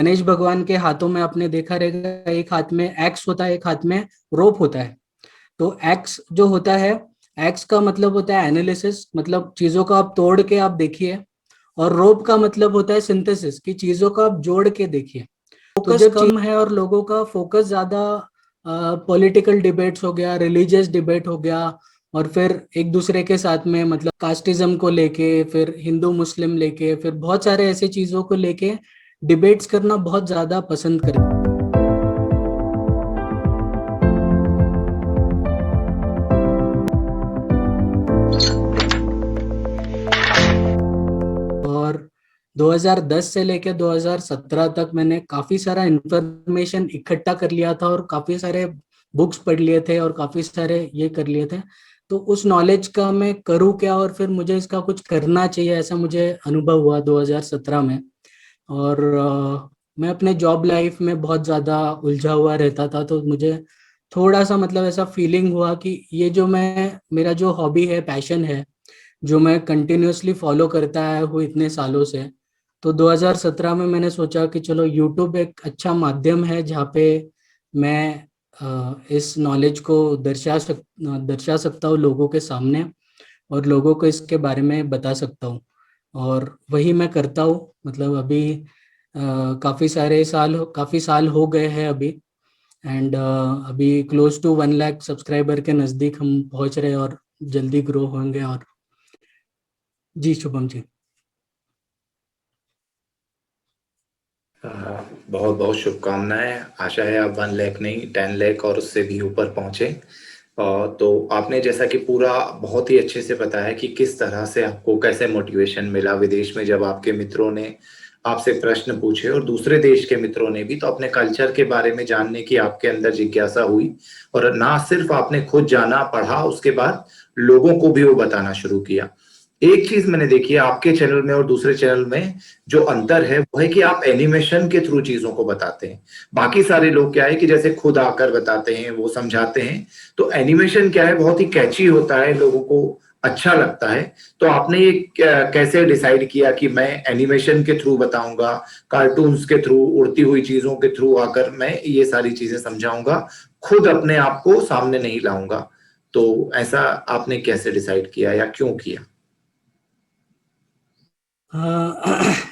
गणेश भगवान के हाथों में आपने देखा रहेगा, एक हाथ में एक्स होता है, एक हाथ में रोप होता है। तो एक्स जो होता है, एक्स का मतलब होता है एनालिसिस, मतलब चीजों को आप तोड़ के आप देखिए। और रोप का मतलब होता है सिंथेसिस, कि चीजों को आप जोड़ के देखिए। तो फोकस जब कम है और लोगों का फोकस ज्यादा पॉलिटिकल डिबेट्स हो गया, रिलीजियस डिबेट हो गया, और फिर एक दूसरे के साथ में मतलब कास्टिज्म को लेके, फिर हिंदू मुस्लिम लेके, फिर बहुत सारे ऐसे चीजों को लेके डिबेट्स करना बहुत ज्यादा पसंद करते हैं। और 2010 से लेके 2017 तक मैंने काफी सारा इंफॉर्मेशन इकट्ठा कर लिया था, और काफी सारे बुक्स पढ़ लिए थे, और काफी सारे ये कर लिए थे। तो उस नॉलेज का मैं करूँ क्या, और फिर मुझे इसका कुछ करना चाहिए, ऐसा मुझे अनुभव हुआ 2017 में। और मैं अपने जॉब लाइफ में बहुत ज़्यादा उलझा हुआ रहता था, तो मुझे थोड़ा सा मतलब ऐसा फीलिंग हुआ कि ये जो मैं, मेरा जो हॉबी है, पैशन है, जो मैं कंटिन्यूअसली फॉलो करता आया हूँ इतने सालों से, तो 2017 में मैंने सोचा कि चलो यूट्यूब एक अच्छा माध्यम है जहाँ पे मैं इस नॉलेज को दर्शा सकता हूँ लोगों के सामने, और लोगों को इसके बारे में बता सकता हूँ। और वही मैं करता हूँ। मतलब अभी काफ़ी साल हो गए हैं अभी। एंड अभी क्लोज टू 1 लाख सब्सक्राइबर के नज़दीक हम पहुंच रहे हैं, और जल्दी ग्रो होंगे। और जी शुभम जी। बहुत बहुत शुभकामनाएं। आशा है आप 1 लाख नहीं 10 लाख और उससे भी ऊपर पहुंचे। तो आपने जैसा कि पूरा बहुत ही अच्छे से बताया कि किस तरह से आपको कैसे मोटिवेशन मिला विदेश में, जब आपके मित्रों ने आपसे प्रश्न पूछे और दूसरे देश के मित्रों ने भी, तो अपने कल्चर के बारे में जानने की आपके अंदर जिज्ञासा हुई। और ना सिर्फ आपने खुद जाना पढ़ा, उसके बाद लोगों को भी वो बताना शुरू किया। एक चीज मैंने देखी है आपके चैनल में और दूसरे चैनल में, जो अंतर है वो है कि आप एनिमेशन के थ्रू चीजों को बताते हैं। बाकी सारे लोग क्या है कि जैसे खुद आकर बताते हैं, वो समझाते हैं। तो एनिमेशन क्या है, बहुत ही कैची होता है, लोगों को अच्छा लगता है। तो आपने ये कैसे डिसाइड किया कि मैं एनिमेशन के थ्रू बताऊंगा, कार्टून्स के थ्रू, उड़ती हुई चीजों के थ्रू आकर मैं ये सारी चीजें समझाऊंगा, खुद अपने आप को सामने नहीं लाऊंगा? तो ऐसा आपने कैसे डिसाइड किया या क्यों किया?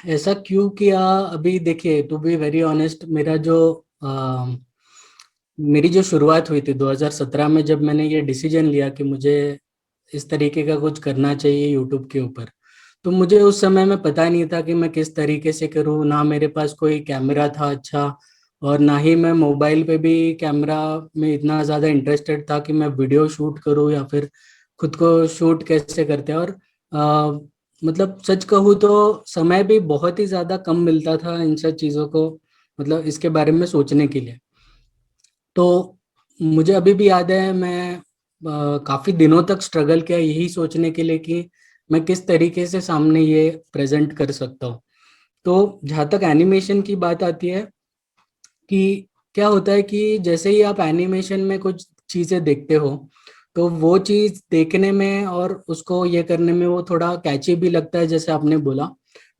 ऐसा क्यों किया? अभी देखिए, टू बी वेरी ऑनेस्ट, मेरी जो शुरुआत हुई थी 2017 में, जब मैंने ये डिसीजन लिया कि मुझे इस तरीके का कुछ करना चाहिए यूट्यूब के ऊपर, तो मुझे उस समय में पता नहीं था कि मैं किस तरीके से करूँ। ना मेरे पास कोई कैमरा था अच्छा, और ना ही मैं मोबाइल पे भी कैमरा में इतना ज़्यादा इंटरेस्टेड था कि मैं वीडियो शूट करूँ, या फिर खुद को शूट कैसे करते हैं। और मतलब सच कहूँ तो समय भी बहुत ही ज़्यादा कम मिलता था इन सब चीज़ों को, मतलब इसके बारे में सोचने के लिए। तो मुझे अभी भी याद है, मैं काफी दिनों तक स्ट्रगल किया यही सोचने के लिए कि मैं किस तरीके से सामने ये प्रेजेंट कर सकता हूँ। तो जहाँ तक एनिमेशन की बात आती है, कि क्या होता है कि जैसे ही आप एनिमेशन में कुछ चीजें देखते हो, तो वो चीज देखने में और उसको ये करने में वो थोड़ा कैची भी लगता है, जैसे आपने बोला।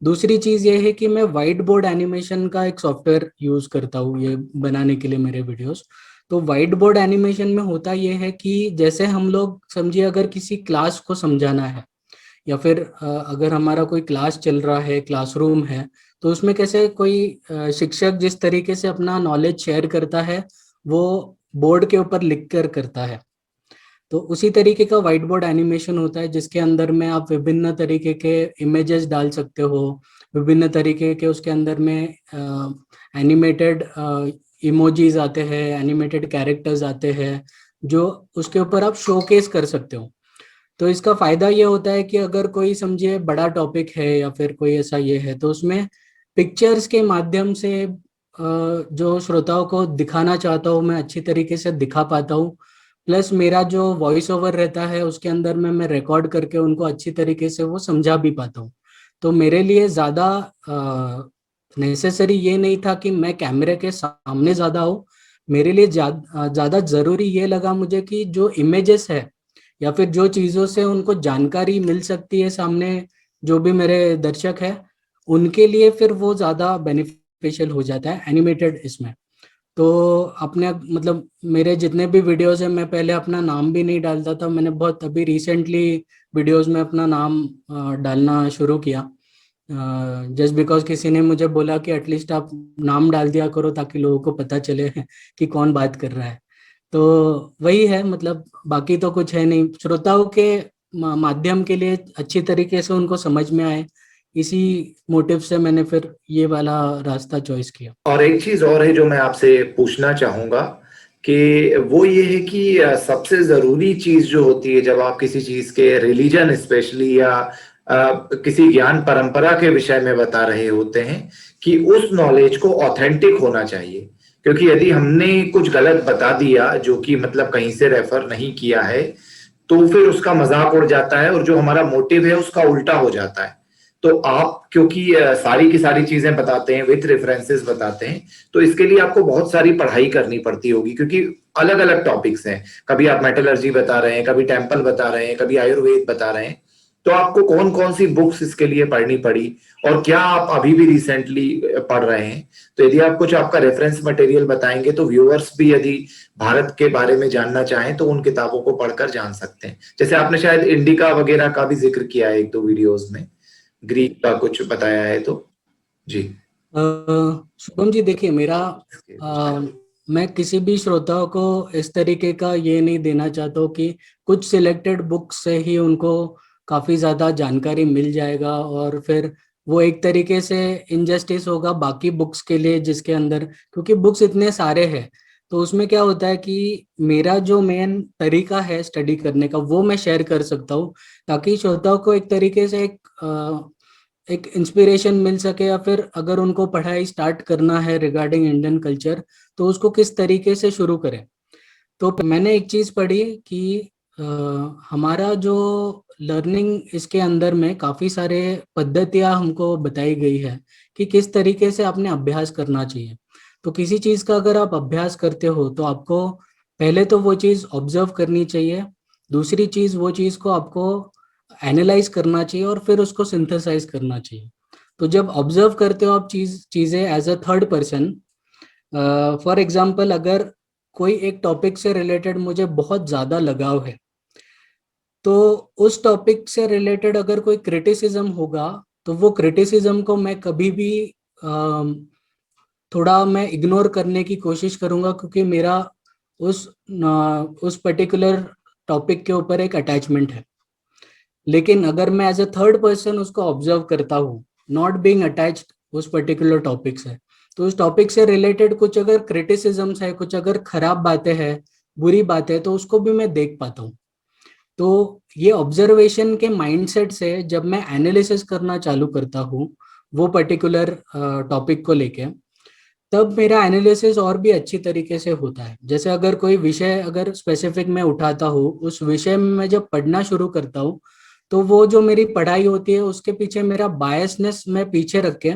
दूसरी चीज ये है कि मैं वाइट बोर्ड एनिमेशन का एक सॉफ्टवेयर यूज करता हूँ ये बनाने के लिए मेरे वीडियोस। तो वाइट बोर्ड एनिमेशन में होता ये है कि जैसे हम लोग समझिए, अगर किसी क्लास को समझाना है, या फिर अगर हमारा कोई क्लास चल रहा है, क्लासरूम है, तो उसमें कैसे कोई शिक्षक जिस तरीके से अपना नॉलेज शेयर करता है, वो बोर्ड के ऊपर लिख कर करता है। तो उसी तरीके का व्हाइट बोर्ड एनिमेशन होता है, जिसके अंदर में आप विभिन्न तरीके के इमेजेस डाल सकते हो, विभिन्न तरीके के उसके अंदर में एनिमेटेड इमोजीज आते हैं, एनिमेटेड कैरेक्टर्स आते हैं, जो उसके ऊपर आप शोकेस कर सकते हो। तो इसका फायदा ये होता है कि अगर कोई समझिए बड़ा टॉपिक है, या फिर कोई ऐसा ये है, तो उसमें पिक्चर्स के माध्यम से जो श्रोताओं को दिखाना चाहता हूँ मैं अच्छी तरीके से दिखा पाता हूँ। प्लस मेरा जो वॉइस ओवर रहता है उसके अंदर में मैं रिकॉर्ड करके उनको अच्छी तरीके से वो समझा भी पाता हूँ। तो मेरे लिए ज़्यादा नेसेसरी ये नहीं था कि मैं कैमरे के सामने ज़्यादा हूँ। मेरे लिए ज़्यादा ज़रूरी ये लगा मुझे कि जो इमेजेस है, या फिर जो चीज़ों से उनको जानकारी मिल सकती है सामने, जो भी मेरे दर्शक है, उनके लिए फिर वो ज़्यादा बेनिफिट आर्टिफिशियल हो जाता है एनिमेटेड इसमें। तो अपने मतलब मेरे जितने भी वीडियोस हैं, मैं पहले अपना नाम भी नहीं डालता था, मैंने बहुत अभी रिसेंटली वीडियोस में अपना नाम डालना शुरू किया, जस्ट बिकॉज किसी ने मुझे बोला कि एटलीस्ट आप नाम डाल दिया करो ताकि लोगों को पता चले कि कौन बात कर रहा है। तो वही है, मतलब बाकी तो कुछ है नहीं, श्रोताओं के माध्यम के लिए अच्छी तरीके से उनको समझ में आए, इसी मोटिव से मैंने फिर ये वाला रास्ता चॉइस किया। और एक चीज और है जो मैं आपसे पूछना चाहूंगा कि वो ये है कि सबसे जरूरी चीज जो होती है जब आप किसी चीज के रिलीजन स्पेशली या किसी ज्ञान परंपरा के विषय में बता रहे होते हैं कि उस नॉलेज को ऑथेंटिक होना चाहिए। क्योंकि यदि हमने कुछ गलत बता दिया जो कि मतलब कहीं से रेफर नहीं किया है तो फिर उसका मजाक उड़ जाता है और जो हमारा मोटिव है उसका उल्टा हो जाता है। तो आप क्योंकि सारी की सारी चीजें बताते हैं, विथ रेफरेंसेस बताते हैं, तो इसके लिए आपको बहुत सारी पढ़ाई करनी पड़ती होगी क्योंकि अलग अलग टॉपिक्स हैं। कभी आप मेटलर्जी बता रहे हैं, कभी टेम्पल बता रहे हैं, कभी आयुर्वेद बता रहे हैं। तो आपको कौन कौन सी बुक्स इसके लिए पढ़नी पड़ी और क्या आप अभी भी रिसेंटली पढ़ रहे हैं? तो यदि आप कुछ आपका रेफरेंस मटेरियल बताएंगे तो व्यूअर्स भी यदि भारत के बारे में जानना चाहें तो उन किताबों को पढ़कर जान सकते हैं। जैसे आपने शायद इंडिका वगैरह का भी जिक्र किया है एक दो वीडियोस में, ग्रीक का कुछ बताया है तो। जी। शुभम जी, देखिए मेरा मैं किसी भी श्रोताओं को इस तरीके का ये नहीं देना चाहता हूँ कि कुछ सिलेक्टेड बुक्स से ही उनको काफी ज्यादा जानकारी मिल जाएगा और फिर वो एक तरीके से इनजस्टिस होगा बाकी बुक्स के लिए जिसके अंदर, क्योंकि बुक्स इतने सारे हैं। तो उसमें क्या होता है कि मेरा जो मेन तरीका है स्टडी करने का वो मैं शेयर कर सकता हूँ, ताकि श्रोताओं को एक तरीके से एक इंस्पिरेशन मिल सके, या फिर अगर उनको पढ़ाई स्टार्ट करना है रिगार्डिंग इंडियन कल्चर तो उसको किस तरीके से शुरू करें। तो मैंने एक चीज पढ़ी कि अ, हमारा जो लर्निंग इसके अंदर में काफी सारे पद्धतियां हमको बताई गई है कि किस तरीके से आपने अभ्यास करना चाहिए। तो किसी चीज का अगर आप अभ्यास करते हो तो आपको पहले तो वो चीज ऑब्जर्व करनी चाहिए, दूसरी चीज वो चीज को आपको एनालाइज करना चाहिए और फिर उसको सिंथेसाइज करना चाहिए। तो जब ऑब्जर्व करते हो आप चीजें as a third person, for example अगर कोई एक टॉपिक से रिलेटेड मुझे बहुत ज्यादा लगाव है, तो उस टॉपिक से रिलेटेड अगर कोई क्रिटिसिज्म होगा तो वो क्रिटिसिज्म को मैं कभी भी अम, थोड़ा मैं इग्नोर करने की कोशिश करूंगा, क्योंकि मेरा उस पर्टिकुलर टॉपिक के ऊपर एक अटैचमेंट है। लेकिन अगर मैं एज अ थर्ड पर्सन उसको ऑब्जर्व करता हूँ, नॉट बीइंग अटैच्ड उस पर्टिकुलर टॉपिक से, तो उस टॉपिक से रिलेटेड कुछ अगर क्रिटिसिज्म्स है, कुछ अगर खराब बातें हैं, बुरी बातें, तो उसको भी मैं देख पाता हूँ। तो ये ऑब्जर्वेशन के माइंडसेट से जब मैं एनालिसिस करना चालू करता हूँ वो पर्टिकुलर टॉपिक को लेके, तब मेरा एनालिसिस और भी अच्छी तरीके से होता है। जैसे अगर कोई विषय अगर स्पेसिफिक मैं उठाता हूँ, उस विषय में मैं जब पढ़ना शुरू करता हूँ तो वो जो मेरी पढ़ाई होती है उसके पीछे मेरा बायसनेस मैं पीछे रख के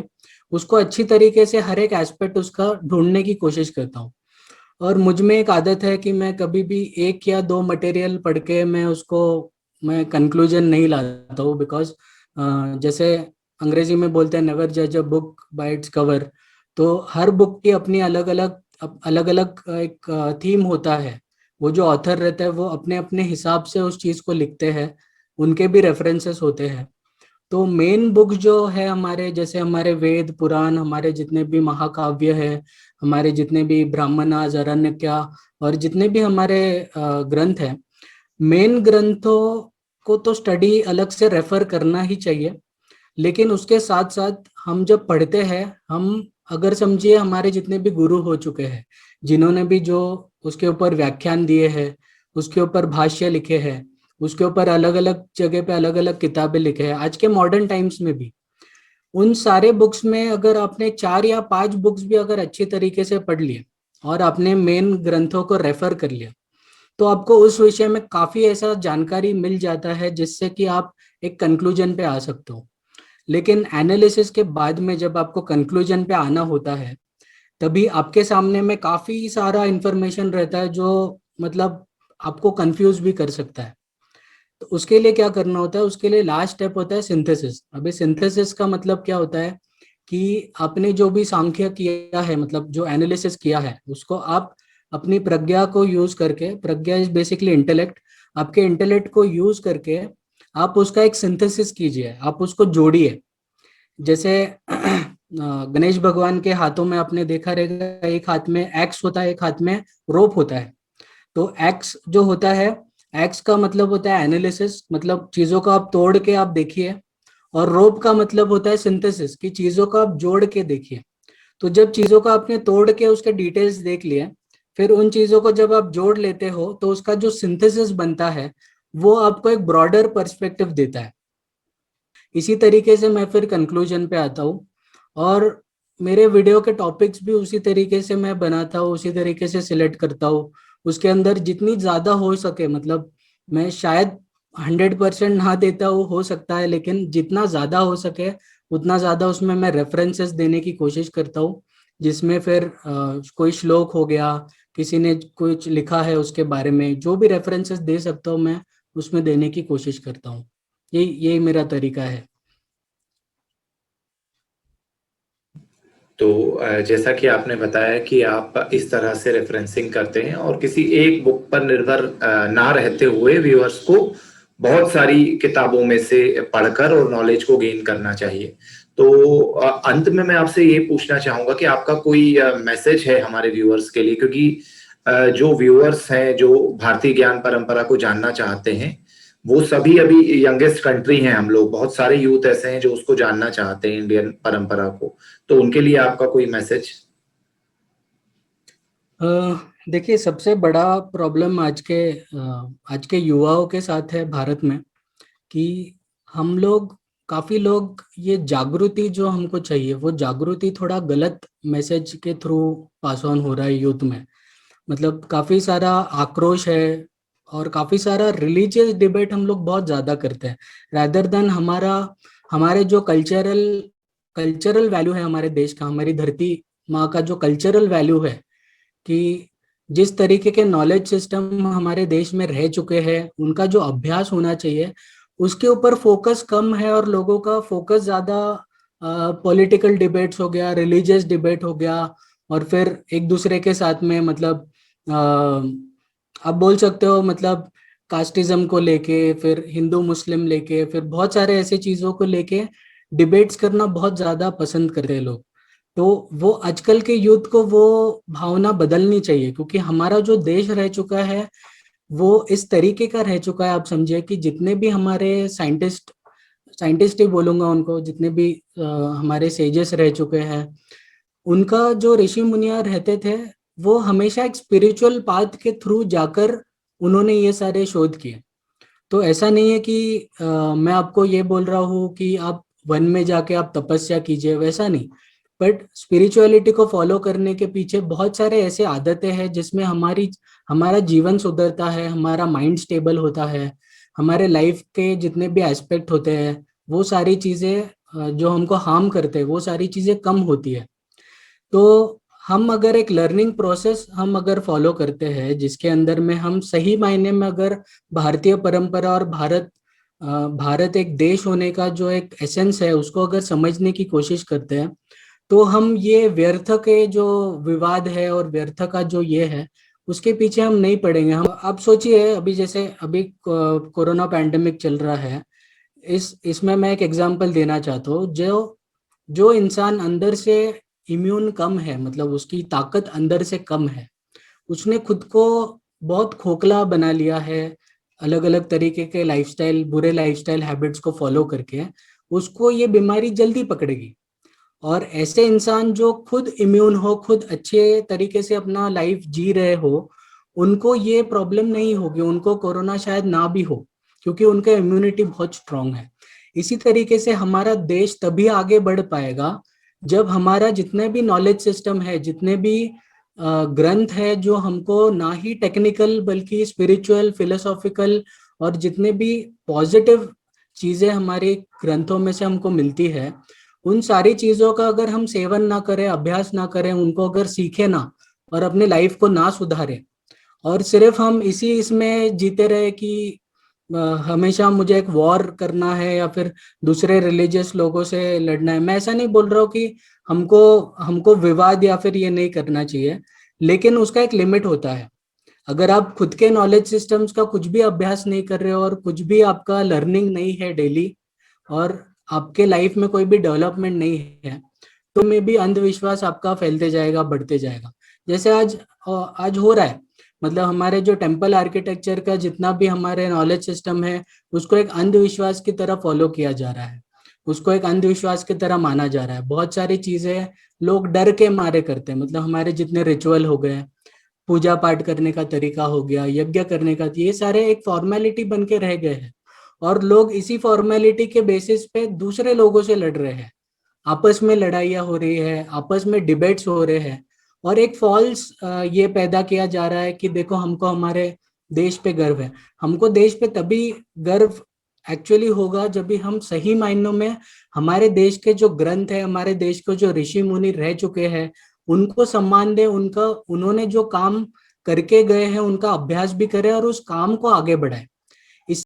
उसको अच्छी तरीके से हर एक एस्पेक्ट उसका ढूंढने की कोशिश करता हूँ। और मुझ में एक आदत है कि मैं कभी भी एक या दो मटेरियल पढ़ के मैं कंक्लूजन नहीं लाता हूँ, बिकॉज जैसे अंग्रेजी में बोलते हैं नेवर जज a book by its cover. तो हर बुक की अपनी अलग अलग एक थीम होता है। वो जो ऑथर रहता है वो अपने अपने हिसाब से उस चीज को लिखते हैं, उनके भी रेफरेंसेस होते हैं। तो मेन बुक जो है हमारे, जैसे हमारे वेद पुराण, हमारे जितने भी महाकाव्य है, हमारे जितने भी ब्राह्मणास आरण्यका और जितने भी हमारे ग्रंथ हैं, मेन ग्रंथों को तो स्टडी अलग से रेफर करना ही चाहिए। लेकिन उसके साथ साथ हम जब पढ़ते हैं, हम अगर समझिए हमारे जितने भी गुरु हो चुके हैं, जिन्होंने भी जो उसके ऊपर व्याख्यान दिए हैं, उसके ऊपर भाष्य लिखे हैं, उसके ऊपर अलग अलग जगह पे अलग अलग किताबें लिखे हैं, आज के मॉडर्न टाइम्स में भी, उन सारे बुक्स में अगर आपने चार या पांच बुक्स भी अगर अच्छी तरीके से पढ़ लिए और आपने मेन ग्रंथों को रेफर कर लिया, तो आपको उस विषय में काफी ऐसा जानकारी मिल जाता है जिससे कि आप एक कंक्लूजन पे आ सकते हो। लेकिन एनालिसिस के बाद में जब आपको कंक्लूजन पे आना होता है, तभी आपके सामने में काफी सारा इंफॉर्मेशन रहता है जो मतलब आपको कंफ्यूज भी कर सकता है। तो उसके लिए क्या करना होता है, उसके लिए लास्ट स्टेप होता है सिंथेसिस। अभी सिंथेसिस का मतलब क्या होता है कि आपने जो भी सांख्य किया है, मतलब जो एनालिसिस किया है, उसको आप अपनी प्रज्ञा को यूज करके, प्रज्ञा इज बेसिकली इंटेलेक्ट, आपके इंटेलेक्ट को यूज करके आप उसका एक सिंथेसिस कीजिए, आप उसको जोड़िए। जैसे गणेश भगवान के हाथों में आपने देखा रहेगा, एक हाथ में एक्स होता है, एक हाथ में रोप होता है। तो एक्स जो होता है, एक्स का मतलब होता है एनालिसिस, मतलब चीजों को आप तोड़ के आप देखिए। और रोप का मतलब होता है सिंथेसिस, कि चीजों को आप जोड़ के देखिए। तो जब चीजों को आपने तोड़ के उसके डिटेल्स देख लिए, फिर उन चीजों को जब आप जोड़ लेते हो तो उसका जो सिंथेसिस बनता है वो आपको एक ब्रॉडर पर्सपेक्टिव देता है। इसी तरीके से मैं फिर कंक्लूजन पे आता हूँ, और मेरे वीडियो के टॉपिक्स भी उसी तरीके से मैं बनाता हूँ, उसी तरीके से सिलेक्ट करता हूँ। उसके अंदर जितनी ज्यादा हो सके, मतलब मैं शायद 100% ना देता हूँ, हो सकता है, लेकिन जितना ज्यादा हो सके उतना ज्यादा उसमें मैं रेफरेंसेस देने की कोशिश करता हूँ। जिसमें फिर कोई श्लोक हो गया, किसी ने कुछ लिखा है उसके बारे में, जो भी रेफरेंसेस दे सकता हूँ मैं उसमें देने की कोशिश करता हूँ। यही मेरा तरीका है। तो जैसा कि आपने बताया कि आप इस तरह से रेफरेंसिंग करते हैं और किसी एक बुक पर निर्भर ना रहते हुए व्यूअर्स को बहुत सारी किताबों में से पढ़कर और नॉलेज को गेन करना चाहिए। तो अंत में मैं आपसे ये पूछना चाहूंगा कि आपका कोई मैसेज है हमारे व्यूअर्स के लिए, क्योंकि जो व्यूअर्स हैं जो भारतीय ज्ञान परंपरा को जानना चाहते हैं, वो सभी अभी यंगेस्ट कंट्री हैं, हम लोग बहुत सारे यूथ ऐसे हैं जो उसको जानना चाहते हैं, इंडियन परंपरा को। तो उनके लिए आपका कोई मैसेज? अ, देखिए, सबसे बड़ा प्रॉब्लम आज के युवाओं के साथ है भारत में, कि हम लोग, काफी लोग, ये जागृति जो हमको चाहिए वो जागृति थोड़ा गलत मैसेज के थ्रू पास ऑन हो रहा है यूथ में। मतलब काफी सारा आक्रोश है, और काफी सारा रिलीजियस डिबेट हम लोग बहुत ज्यादा करते हैं, रादर देन हमारे जो कल्चरल कल्चरल वैल्यू है हमारे देश का, हमारी धरती माँ का जो कल्चरल वैल्यू है, कि जिस तरीके के नॉलेज सिस्टम हमारे देश में रह चुके हैं, उनका जो अभ्यास होना चाहिए, उसके ऊपर फोकस कम है, और लोगों का फोकस ज्यादा पॉलिटिकल डिबेट्स हो गया, रिलीजियस डिबेट हो गया, और फिर एक दूसरे के साथ में, मतलब आप बोल सकते हो, मतलब कास्टिज्म को लेके, फिर हिंदू मुस्लिम लेके, फिर बहुत सारे ऐसे चीजों को लेके डिबेट्स करना बहुत ज्यादा पसंद करते हैं लोग। तो वो आजकल के यूथ को वो भावना बदलनी चाहिए, क्योंकि हमारा जो देश रह चुका है वो इस तरीके का रह चुका है। आप समझिए कि जितने भी हमारे साइंटिस्ट ही बोलूंगा उनको, जितने भी हमारे सेजेस रह चुके हैं, उनका जो ऋषि मुनिया रहते थे, वो हमेशा एक स्पिरिचुअल पाथ के थ्रू जाकर उन्होंने ये सारे शोध किए। तो ऐसा नहीं है कि मैं आपको ये बोल रहा हूँ कि आप वन में जाके आप तपस्या कीजिए, वैसा नहीं। बट स्पिरिचुअलिटी को फॉलो करने के पीछे बहुत सारे ऐसे आदतें हैं जिसमें हमारा जीवन सुधरता है, हमारा माइंड स्टेबल होता है, हमारे लाइफ के जितने भी एस्पेक्ट होते हैं, वो सारी चीजें जो हमको हार्म करते हैं, वो सारी चीजें कम होती है। तो हम अगर एक लर्निंग प्रोसेस हम अगर फॉलो करते हैं, जिसके अंदर में हम सही मायने में अगर भारतीय परंपरा और भारत एक देश होने का जो एक एसेंस है उसको अगर समझने की कोशिश करते हैं, तो हम ये व्यर्थ के जो विवाद है और व्यर्थ का जो ये है, उसके पीछे हम नहीं पड़ेंगे। हम, आप सोचिए, अभी जैसे अभी कोरोना पैंडेमिक चल रहा है, इसमें मैं एक एग्जांपल देना चाहता हूँ। जो जो इंसान अंदर से इम्यून कम है, मतलब उसकी ताकत अंदर से कम है, उसने खुद को बहुत खोखला बना लिया है, अलग अलग तरीके के लाइफस्टाइल, बुरे लाइफस्टाइल हैबिट्स को फॉलो करके, उसको ये बीमारी जल्दी पकड़ेगी। और ऐसे इंसान जो खुद इम्यून हो, खुद अच्छे तरीके से अपना लाइफ जी रहे हो, उनको ये प्रॉब्लम नहीं होगी, उनको कोरोना शायद ना भी हो, क्योंकि उनका इम्यूनिटी बहुत स्ट्रांग है। इसी तरीके से हमारा देश तभी आगे बढ़ पाएगा जब हमारा जितने भी नॉलेज सिस्टम है, जितने भी ग्रंथ है जो हमको ना ही टेक्निकल बल्कि स्पिरिचुअल, फिलोसॉफिकल, और जितने भी पॉजिटिव चीजें हमारे ग्रंथों में से हमको मिलती है, उन सारी चीजों का अगर हम सेवन ना करें, अभ्यास ना करें, उनको अगर सीखे ना और अपने लाइफ को ना सुधारें, और सिर्फ हम इसी इसमें जीते रहे कि हमेशा मुझे एक वॉर करना है या फिर दूसरे रिलीजियस लोगों से लड़ना है। मैं ऐसा नहीं बोल रहा हूँ कि हमको हमको विवाद या फिर ये नहीं करना चाहिए, लेकिन उसका एक लिमिट होता है। अगर आप खुद के नॉलेज सिस्टम्स का कुछ भी अभ्यास नहीं कर रहे हो और कुछ भी आपका लर्निंग नहीं है डेली, और आपके लाइफ में कोई भी डेवलपमेंट नहीं है, तो में भी अंधविश्वास आपका फैलते जाएगा, बढ़ते जाएगा। जैसे आज हो रहा है, मतलब हमारे जो टेम्पल आर्किटेक्चर का जितना भी हमारे नॉलेज सिस्टम है, उसको एक अंधविश्वास की तरह फॉलो किया जा रहा है, उसको एक अंधविश्वास की तरह माना जा रहा है। बहुत सारी चीजें लोग डर के मारे करते हैं, मतलब हमारे जितने रिचुअल हो गए, पूजा पाठ करने का तरीका हो गया, यज्ञ करने का, ये सारे एक फॉर्मेलिटी बन के रह गए हैं। और लोग इसी फॉर्मेलिटी के बेसिस पे दूसरे लोगों से लड़ रहे हैं, आपस में लड़ाइयाँ हो रही है, आपस में डिबेट्स हो रहे हैं। और एक फॉल्स ये पैदा किया जा रहा है कि देखो हमको हमारे देश पे गर्व है। हमको देश पे तभी गर्व एक्चुअली होगा जब भी हम सही मायनों में हमारे देश के जो ग्रंथ है, हमारे देश के जो ऋषि मुनि रह चुके हैं, उनको सम्मान दें, उनका उन्होंने जो काम करके गए हैं उनका अभ्यास भी करें और उस काम को आगे बढ़ाएं। इस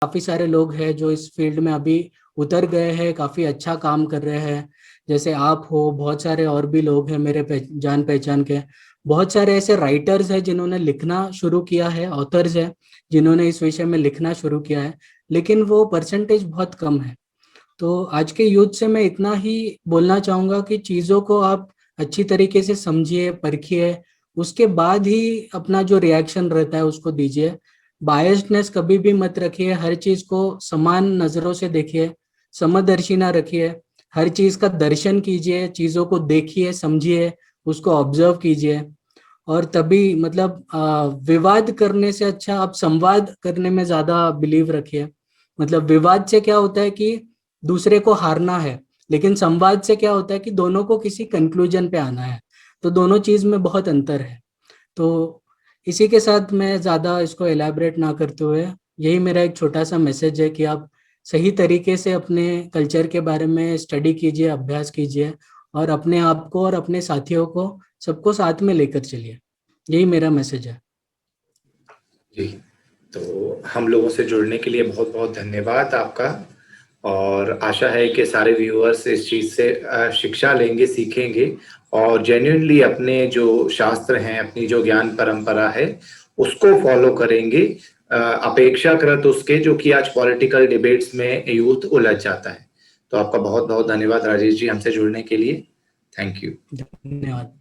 काफी सारे लोग हैं जो इस फील्ड में अभी उतर गए हैं, काफी अच्छा काम कर रहे हैं। जैसे आप हो, बहुत सारे और भी लोग हैं मेरे जान पहचान के। बहुत सारे ऐसे राइटर्स हैं जिन्होंने लिखना शुरू किया है, ऑथर्स हैं जिन्होंने इस विषय में लिखना शुरू किया है, लेकिन वो परसेंटेज बहुत कम है। तो आज के यूथ से मैं इतना ही बोलना चाहूंगा कि चीजों को आप अच्छी तरीके से समझिए, परखिए, उसके बाद ही अपना जो रिएक्शन रहता है उसको दीजिए। बायस्डनेस कभी भी मत रखिए, हर चीज को समान नजरों से देखिए, समदर्शी ना रखिए, हर चीज का दर्शन कीजिए, चीजों को देखिए, समझिए, उसको ऑब्जर्व कीजिए। और तभी मतलब विवाद करने से अच्छा आप संवाद करने में ज्यादा बिलीव रखिए। मतलब विवाद से क्या होता है कि दूसरे को हारना है, लेकिन संवाद से क्या होता है कि दोनों को किसी कंक्लूजन पे आना है। तो दोनों चीज में बहुत अंतर है। तो इसी के साथ मैं ज्यादा इसको एलैबोरेट ना करते हुए, यही मेरा एक छोटा सा मैसेज है कि आप सही तरीके से अपने कल्चर के बारे में स्टडी कीजिए, अभ्यास कीजिए, और अपने आप को और अपने साथियों को सबको साथ में लेकर चलिए। यही मेरा मैसेज है। जी, तो हम लोगों से जुड़ने के लिए बहुत बहुत धन्यवाद आपका। और आशा है कि सारे व्यूअर्स इस चीज़ से शिक्षा लेंगे, सीखेंगे और जेन्युइनली अपने जो शास्त्र हैं, अपनी जो ज्ञान परंपरा है, उसको फॉलो करेंगे, अपेक्षाकृत उसके जो कि आज पॉलिटिकल डिबेट्स में यूथ उलझ जाता है। तो आपका बहुत बहुत धन्यवाद राजेश जी, हमसे जुड़ने के लिए। Thank you. धन्यवाद।